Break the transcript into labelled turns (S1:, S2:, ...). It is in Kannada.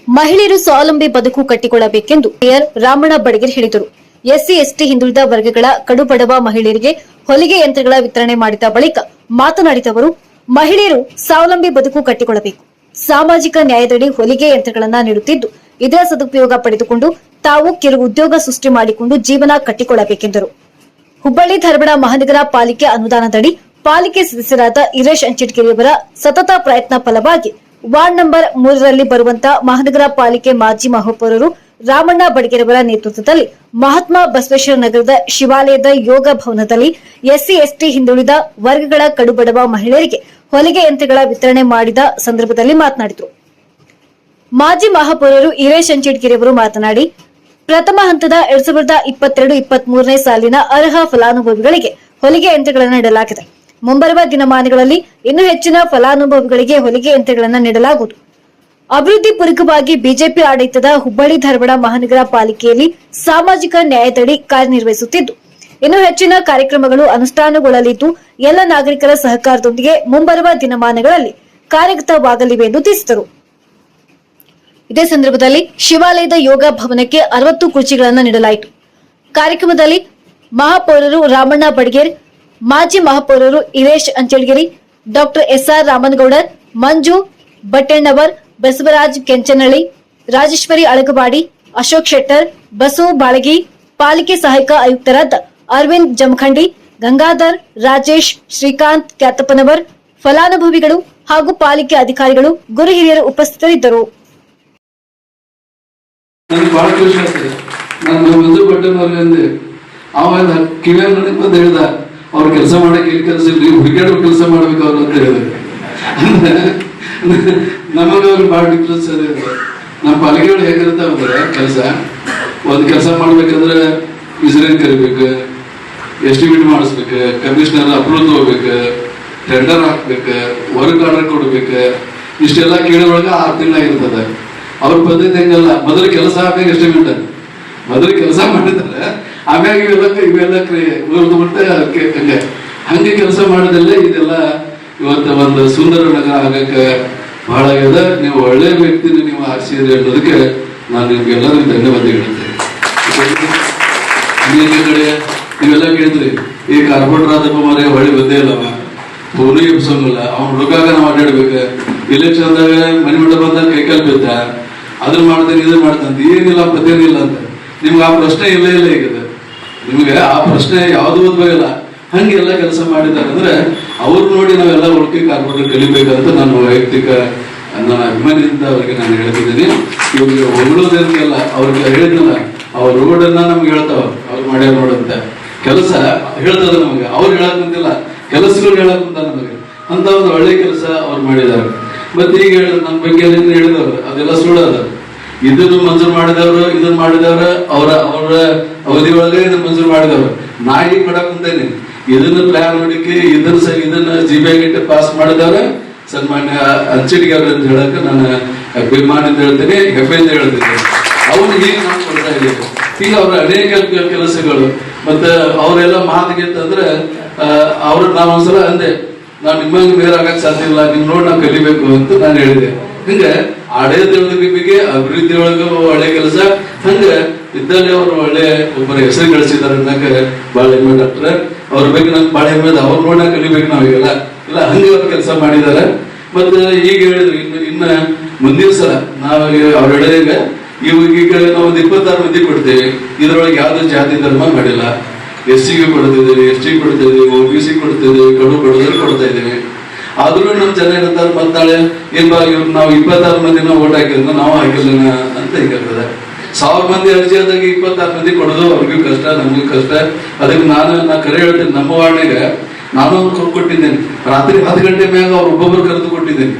S1: ಮಹಿಳೆಯರು ಸ್ವಾವಲಂಬಿ ಬದುಕು ಕಟ್ಟಿಕೊಳ್ಳಬೇಕೆಂದು ಮೇಯರ್ ರಾಮಣ್ಣ ಬಡಗೇರ್ ಹೇಳಿದರು. ಎಸ್ಸಿ ಎಸ್ಟಿ ಹಿಂದುಳಿದ ವರ್ಗಗಳ ಕಡುಬಡವ ಮಹಿಳೆಯರಿಗೆ ಹೊಲಿಗೆ ಯಂತ್ರಗಳ ವಿತರಣೆ ಮಾಡಿದ ಬಳಿಕ ಮಾತನಾಡಿದ ಅವರು, ಮಹಿಳೆಯರು ಸ್ವಾವಲಂಬಿ ಬದುಕು ಕಟ್ಟಿಕೊಳ್ಳಬೇಕು. ಸಾಮಾಜಿಕ ನ್ಯಾಯದಡಿ ಹೊಲಿಗೆ ಯಂತ್ರಗಳನ್ನು ನೀಡುತ್ತಿದ್ದು, ಇದರ ಸದುಪಯೋಗ ಪಡೆದುಕೊಂಡು ತಾವು ಕೆಲವು ಉದ್ಯೋಗ ಸೃಷ್ಟಿ ಮಾಡಿಕೊಂಡು ಜೀವನ ಕಟ್ಟಿಕೊಳ್ಳಬೇಕೆಂದರು. ಹುಬ್ಬಳ್ಳಿ ಧಾರವಾಡ ಮಹಾನಗರ ಪಾಲಿಕೆ ಅನುದಾನದಡಿ ಪಾಲಿಕೆ ಸದಸ್ಯರಾದ ಇರೇಶ್ ಅಂಚಿಟ್ಕೆರೆಯವರ ಸತತ ಪ್ರಯತ್ನ ಫಲವಾಗಿ ವಾರ್ಡ್ ನಂಬರ್ 3ರಲ್ಲಿ ಬರುವಂತಹ ಮಹಾನಗರ ಪಾಲಿಕೆ ಮಾಜಿ ಮಹಾಪೌರರು ರಾಮಣ್ಣ ಬಡಗೇರವರ ನೇತೃತ್ವದಲ್ಲಿ ಮಹಾತ್ಮ ಬಸವೇಶ್ವರ ನಗರದ ಶಿವಾಲಯದ ಯೋಗ ಭವನದಲ್ಲಿ ಎಸ್ಸಿ ಎಸ್ಟಿ ಹಿಂದುಳಿದ ವರ್ಗಗಳ ಕಡುಬಡವ ಮಹಿಳೆಯರಿಗೆ ಹೊಲಿಗೆ ಯಂತ್ರಗಳ ವಿತರಣೆ ಮಾಡಿದ ಸಂದರ್ಭದಲ್ಲಿ ಮಾತನಾಡಿದರು. ಮಾಜಿ ಮಹಾಪೌರರು ಇರೇಶ್ ಅಂಚಿಟ್ಕೆರೆಯವರು ಮಾತನಾಡಿ, ಪ್ರಥಮ ಹಂತದ 2022-23ನೇ ಸಾಲಿನ ಅರ್ಹ ಫಲಾನುಭವಿಗಳಿಗೆ ಹೊಲಿಗೆ ಯಂತ್ರಗಳನ್ನು ನೀಡಲಾಗಿದೆ. ಮುಂಬರುವ ದಿನಮಾನಗಳಲ್ಲಿ ಇನ್ನೂ ಹೆಚ್ಚಿನ ಫಲಾನುಭವಿಗಳಿಗೆ ಹೊಲಿಗೆ ಯಂತ್ರಗಳನ್ನು ನೀಡಲಾಗುವುದು. ಅಭಿವೃದ್ಧಿ ಪೂರಕವಾಗಿ ಬಿಜೆಪಿ ಆಡಳಿತದ ಹುಬ್ಬಳ್ಳಿ ಧಾರವಾಡ ಮಹಾನಗರ ಪಾಲಿಕೆಯಲ್ಲಿ ಸಾಮಾಜಿಕ ನ್ಯಾಯದಡಿ ಕಾರ್ಯನಿರ್ವಹಿಸುತ್ತಿದ್ದು, ಇನ್ನೂ ಹೆಚ್ಚಿನ ಕಾರ್ಯಕ್ರಮಗಳು ಅನುಷ್ಠಾನಗೊಳ್ಳಲಿದ್ದು, ಎಲ್ಲ ನಾಗರಿಕರ ಸಹಕಾರದೊಂದಿಗೆ ಮುಂಬರುವ ದಿನಮಾನಗಳಲ್ಲಿ ಕಾರ್ಯಗತವಾಗಲಿವೆ ಎಂದು ತಿಳಿಸಿದರು. ಇದೇ ಸಂದರ್ಭದಲ್ಲಿ ಶಿವಾಲಯದ ಯೋಗ ಭವನಕ್ಕೆ 60 ಕುರ್ಚಿಗಳನ್ನು ನೀಡಲಾಯಿತು. ಕಾರ್ಯಕ್ರಮದಲ್ಲಿ ಮಹಾಪೌರರು ರಾಮಣ್ಣ ಬಡಗೇರ್, ಮಾಜಿ ಮಹಾಪೌರರು ಇರೇಶ್ ಅಂಚಳಗಿರಿ, ಡಾಕ್ಟರ್ ಎಸ್ಆರ್ ರಾಮನಗೌಡರ್, ಮಂಜು ಬಟ್ಟೆಣ್ಣವರ್, ಬಸವರಾಜ್ ಕೆಂಚನಹಳ್ಳಿ, ರಾಜೇಶ್ವರಿ ಅಳಗವಾಡಿ, ಅಶೋಕ್ ಶೆಟ್ಟರ್, ಬಸು ಬಾಳಗಿ, ಪಾಲಿಕೆ ಸಹಾಯಕ ಆಯುಕ್ತರಾದ ಅರವಿಂದ್ ಜಮಖಂಡಿ, ಗಂಗಾಧರ್, ರಾಜೇಶ್, ಶ್ರೀಕಾಂತ್ ಕ್ಯಾತಪ್ಪನವರ್, ಫಲಾನುಭವಿಗಳು ಹಾಗೂ ಪಾಲಿಕೆ ಅಧಿಕಾರಿಗಳು, ಗುರು ಹಿರಿಯರು ಉಪಸ್ಥಿತರಿದ್ದರು.
S2: ಬಹಳ ಖುಷಿ ಆಗ್ತದೆ. ನಾನು ಮಂಜು ಬಟ್ಟೆನವ್ರಿಗೆ ಅವಾಗ ಕಿವಿಯ ನನಗೆ ಬಂದು ಹೇಳ್ದ, ಅವ್ರು ಕೆಲಸ ಮಾಡಕ್ಕೆ ಇಲ್ಲಿ ಕೆಲಸ ಇಲ್ಲ, ಹುಡುಗಿಯರು ಕೆಲಸ ಮಾಡ್ಬೇಕು ಅವ್ರು ಅಂತ ಹೇಳಿದ್ರು. ನಮಗೆ ಅವ್ರು ಬಹಳ ಡಿಫ್ರೆನ್ಸ್ ಅದೇ. ನಮ್ಮ ಪಾಲಿಕೆಗಳು ಹೇಗಿರುತ್ತೆ ಅಂದ್ರೆ, ಒಂದು ಕೆಲಸ ಮಾಡ್ಬೇಕಂದ್ರೆ ವಿಸಿಲೆನ್ ಕರಿಬೇಕು, ಎಸ್ಟಿಮೇಟ್ ಮಾಡಿಸ್ಬೇಕು, ಕಮಿಷನರ್ ಅಪ್ರೂವಲ್ ತಗೋಬೇಕು, ಟೆಂಡರ್ ಹಾಕ್ಬೇಕು, ವರ್ಕ್ ಆರ್ಡರ್ ಕೊಡ್ಬೇಕು, ಇಷ್ಟೆಲ್ಲ ಕೇಳೋಳಗೆ 6 ತಿಂಗಳಾಗಿರ್ತದೆ. ಅವ್ರ ಪದ್ಧತಿ ಹೆಂಗಲ್ಲ, ಮೊದಲು ಕೆಲಸ ಆಮ್ಯಾಗ ಎಸ್ಟಿಮೇಟ್, ಮೊದಲು ಕೆಲಸ ಮಾಡಿದ್ರೆ ಆಮ್ಯಾಗ ಇವೆಲ್ಲ ಹಂಗೆ ಹಂಗೆ ಕೆಲಸ ಮಾಡೋದಲ್ಲೇ ಇದೆಲ್ಲ ಇವತ್ತು ಒಂದು ಸುಂದರ ನಗರ ಆಗಕ್ಕೆ ಬಹಳ ಆಗ್ಯದ. ನೀವು ಒಳ್ಳೆ ವ್ಯಕ್ತಿನ ನೀವು ಆರಿಸಿದ್ರಿ ಅನ್ನೋದಕ್ಕೆ ನಾನು ನಿಮ್ಗೆಲ್ಲರಿಗೂ ಧನ್ಯವಾದ ಹೇಳ್ತೇನೆ. ಅನೇಕ ಕಡೆ ನೀವೆಲ್ಲ ಕೇಳಿದ್ರಿ, ಈ ಕಾರ್ಪೊರೇಟರ್ ಆದಪ್ಪ ಮಾರೇ ಹೊಳ್ಳಿ ಬಂದೇ ಇಲ್ಲವ, ಫೋನು ಎಬ್ಸಂಗಿಲ್ಲ, ಅವ್ನು ಹುಡುಗಾಗ ನಾವು ಅಡ್ಡಾಡ್ಬೇಕು, ಇಲೆಕ್ಷನ್ದಾಗ ಮನೆ ಮಂಡ ಬಂದಾಗ ಕೈಕಾಲು ಬಿದ್ದ, ಅದನ್ನ ಮಾಡ್ತಾನೆ ಇದನ್ನ ಮಾಡ್ತಾನೆ, ಏನಿಲ್ಲ ಪತ್ತೇನಿಲ್ಲ ಅಂತ. ನಿಮ್ಗೆ ಆ ಪ್ರಶ್ನೆ ಇಲ್ಲೇ ಇಲ್ಲ. ಈಗ ನಿಮ್ಗೆ ಆ ಪ್ರಶ್ನೆ ಯಾವ್ದು ಓದ್ಬೇಕಲ್ಲ, ಹಂಗೆಲ್ಲ ಕೆಲಸ ಮಾಡಿದ್ದಾರೆ ಅಂದ್ರೆ ಅವ್ರು ನೋಡಿ ನಾವೆಲ್ಲ ಉಳ್ಕೆ ಕಾರ್ಪೊರೇಟರ್ ಕಲಿಬೇಕಂತ ನಾನು ವೈಯಕ್ತಿಕ ನನ್ನ ಅಭಿಮಾನಿಯಿಂದ ಅವ್ರಿಗೆ ನಾನು ಹೇಳ್ತಿದ್ದೀನಿ. ಇವ್ರಿಗೆ ಹೊಗಳೋದೇನಿಲ್ಲ, ಅವ್ರಿಗೆ ಹೇಳಿದ್ನಲ್ಲ, ಅವ್ರ ರೋಡನ್ನ ನಮ್ಗೆ ಹೇಳ್ತಾವ, ಅವ್ರು ಮಾಡ್ಯಾರ ನೋಡಂತ ಕೆಲಸ ಹೇಳ್ತದ ನಮಗೆ. ಅವ್ರು ಹೇಳಕ್ ಕುಂತಿಲ್ಲ, ಕೆಲಸಗಳು ಹೇಳಕ್ ಕುಂತ ನಮಗೆ. ಅಂತ ಒಂದು ಒಳ್ಳೆ ಕೆಲಸ ಅವ್ರು ಮಾಡಿದ್ದಾರೆ. ಮತ್ತೆ ಈಗ ನಮ್ಮ ಬಗ್ಗೆ ಹೇಳಿದವ್ರು ಅದೆಲ್ಲ ಸುಳ್ಳದ. ಇದನ್ನು ಮಂಜೂರು ಮಾಡಿದವರು, ಇದನ್ನ ಮಾಡಿದವ್ರ ಅವರ ಅವಧಿ ಒಳಗೆ ಇದನ್ನ ಮಂಜೂರು ಮಾಡಿದವ್ರು. ನಾ ಈಗ ಮಾಡಕ್ ಕುಂತೇನೆ, ಇದನ್ನ ಪ್ಲಾನ್ ನೋಡಿಕೆ ಇದನ್ನ ಜಿಬಿಐ ಪಾಸ್ ಮಾಡಿದವ್ರ ಸನ್ಮಾನ್ಯ ಅಂಚಿಟಿಗೆ ಅವ್ರ ಅಂತ ಹೇಳಕ್ ನಾನು ಅಭಿಮಾನ ಅಂತ ಹೇಳ್ತೇನೆ, ಹೆಮ್ಮೆ ಅಂತ ಹೇಳ್ತೇನೆ. ಅವ್ರು ಈಗ ನಾವು ಕೊಡ್ತಾ ಇದ್ದೀವಿ. ಈಗ ಅವ್ರ ಅನೇಕ ಕೆಲಸಗಳು ಮತ್ತೆ ಅವರೆಲ್ಲ ಮಾತಿಗೆ ಅಂತಂದ್ರೆ ಅವ್ರ ನಾವೊಂದ್ಸಲ ಅಂದೆ, ನಾವ್ ನಿಮ್ಮಂಗೆ ಬೇರೆ ಆಗಕ್ ಸಾಧ್ಯ ಇಲ್ಲ, ನಿಮ್ ನೋಡಿ ನಾವು ಕಲಿಬೇಕು ಅಂತ ನಾನು ಹೇಳಿದೆ. ಹಂಗ ಆಡಳಿತದೊಳಗೆ ಅಭಿವೃದ್ಧಿ ಒಳಗ ಒಳ್ಳೆ ಕೆಲಸ, ಹಂಗ ಇದ್ದಲ್ಲಿ ಅವ್ರು ಒಳ್ಳೆ ಒಬ್ಬರ ಹೆಸರು ಗಳಿಸಿದಾರೆ ಅನ್ನಕ ಬಹಳ ಹೆಮ್ಮೆ. ಡಾಕ್ಟರ್ ಅವ್ರ ಬಗ್ಗೆ ನಮ್ಗೆ ಬಹಳ ಹೆಮ್ಮೆ. ಅವ್ರ ನೋಡ ಕಲಿಬೇಕು ನಾವೀಗೆಲ್ಲ ಇಲ್ಲ, ಹಂಗೆ ಅವ್ರು ಕೆಲಸ ಮಾಡಿದಾರೆ. ಮತ್ತೆ ಈಗ ಹೇಳಿದ್ರು ಇನ್ನ ಮುಂದಿನ ಸಲ ನಾವು ಅವ್ರು ಹೇಳಿದಾಗ ಈಗ ನಾವು ಒಂದು 26 ಮಂದಿ ಕೊಡ್ತೇವೆ. ಇದ್ರೊಳಗೆ ಯಾವ್ದು ಜಾತಿ ಧರ್ಮ ಮಾಡಿಲ್ಲ. SC ಕೊಡ್ತಿದ್ದೀವಿ, ST ಕೊಡ್ತಿದ್ದೀವಿ, OBC ಕೊಡ್ತಿದ್ದೀವಿ, ಕಡು ಬಡವರು ಕೊಡ್ತಾ ಇದ್ದೀವಿ. ಆದ್ರೂ ನಮ್ ಜನ ಇರ್ತಾರೆ, ಮತ್ತಾಳೆ ಏನ್ ಬಾ ಇವ್ರು ನಾವು 26 ಮಂದಿನ ಓಟ್ ಹಾಕಿದ್ರೆ ನಾವು ಹಾಕಿಲ್ಲ ಅಂತ ಹಿಂಗಿರ್ತದೆ. 1000 ಮಂದಿ ಅರ್ಜಿ ಆದಾಗ 26 ಮಂದಿ ಕೊಡೋದು ಅವ್ರಿಗೂ ಕಷ್ಟ, ನಮಗೂ ಕಷ್ಟ. ಅದಕ್ಕೆ ನಾ ಕರೆ ಹೇಳ್ತೇನೆ, ನಮ್ಮ ವಾರ್ಡ್ನಾಗ ನಾನು ಕೊಟ್ಟಿದ್ದೇನೆ. ರಾತ್ರಿ 10 ಗಂಟೆ ಮ್ಯಾಗ ಅವ್ರು ಒಬ್ಬೊಬ್ರು ಕರೆದು ಕೊಟ್ಟಿದ್ದೇನೆ.